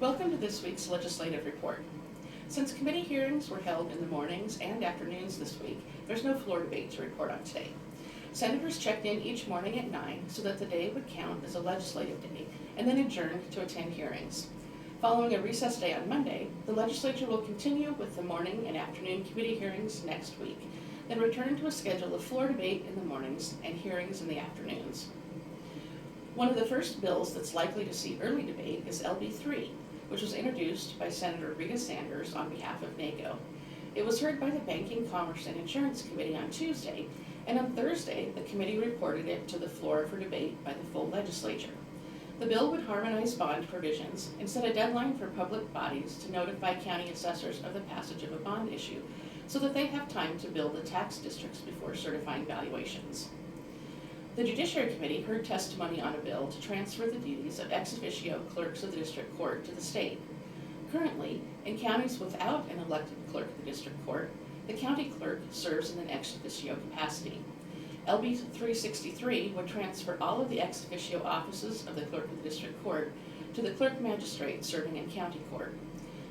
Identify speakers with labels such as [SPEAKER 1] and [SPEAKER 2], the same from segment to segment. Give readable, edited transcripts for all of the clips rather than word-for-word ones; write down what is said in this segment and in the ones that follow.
[SPEAKER 1] Welcome to this week's legislative report. Since committee hearings were held in the mornings and afternoons this week, there's no floor debate to report on today. Senators checked in each morning at 9 so that the day would count as a legislative day and then adjourned to attend hearings. Following a recess day on Monday, the legislature will continue with the morning and afternoon committee hearings next week, then return to a schedule of floor debate in the mornings and hearings in the afternoons. One of the first bills that's likely to see early debate is LB 3, which was introduced by Senator Rita Sanders on behalf of NACO. It was heard by the Banking, Commerce, and Insurance Committee on Tuesday, and on Thursday, the committee reported it to the floor for debate by the full legislature. The bill would harmonize bond provisions and set a deadline for public bodies to notify county assessors of the passage of a bond issue so that they have time to build the tax districts before certifying valuations. The Judiciary Committee heard testimony on a bill to transfer the duties of ex officio clerks of the district court to the state. Currently, in counties without an elected clerk of the district court, the county clerk serves in an ex officio capacity. LB 363 would transfer all of the ex officio offices of the clerk of the district court to the clerk magistrate serving in county court.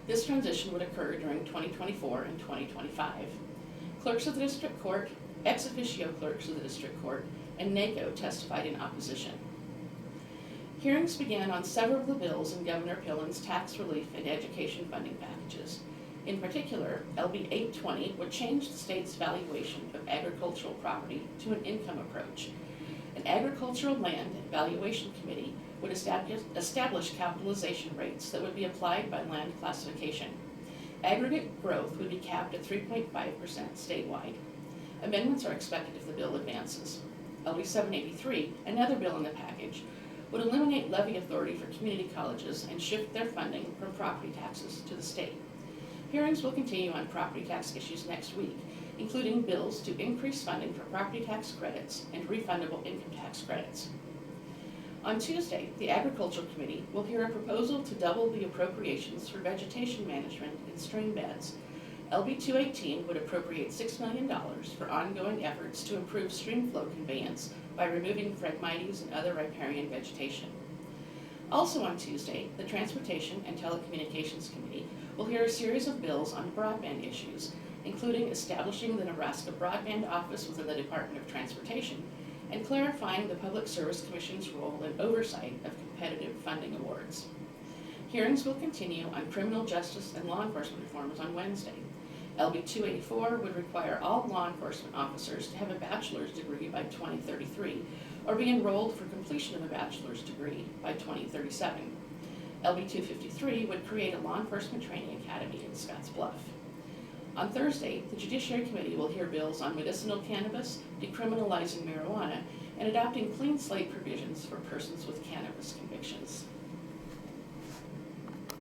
[SPEAKER 1] This transition would occur during 2024 and 2025. Clerks of the district court, ex officio clerks of the district court, and NACO testified in opposition. Hearings began on several of the bills in Governor Pillen's tax relief and education funding packages. In particular, LB 820 would change the state's valuation of agricultural property to an income approach. An agricultural land valuation committee would establish capitalization rates that would be applied by land classification. Aggregate growth would be capped at 3.5% statewide. Amendments are expected if the bill advances. LB 783, another bill in the package, would eliminate levy authority for community colleges and shift their funding from property taxes to the state. Hearings will continue on property tax issues next week, including bills to increase funding for property tax credits and refundable income tax credits. On Tuesday, the Agricultural Committee will hear a proposal to double the appropriations for vegetation management in stream beds. LB 218 would appropriate $6 million for ongoing efforts to improve stream flow conveyance by removing phragmites and other riparian vegetation. Also on Tuesday, the Transportation and Telecommunications Committee will hear a series of bills on broadband issues, including establishing the Nebraska Broadband Office within the Department of Transportation and clarifying the Public Service Commission's role in oversight of competitive funding awards. Hearings will continue on criminal justice and law enforcement reforms on Wednesday. LB 284 would require all law enforcement officers to have a bachelor's degree by 2033 or be enrolled for completion of a bachelor's degree by 2037. LB 253 would create a law enforcement training academy in Scottsbluff. On Thursday, the Judiciary Committee will hear bills on medicinal cannabis, decriminalizing marijuana, and adopting clean slate provisions for persons with cannabis convictions.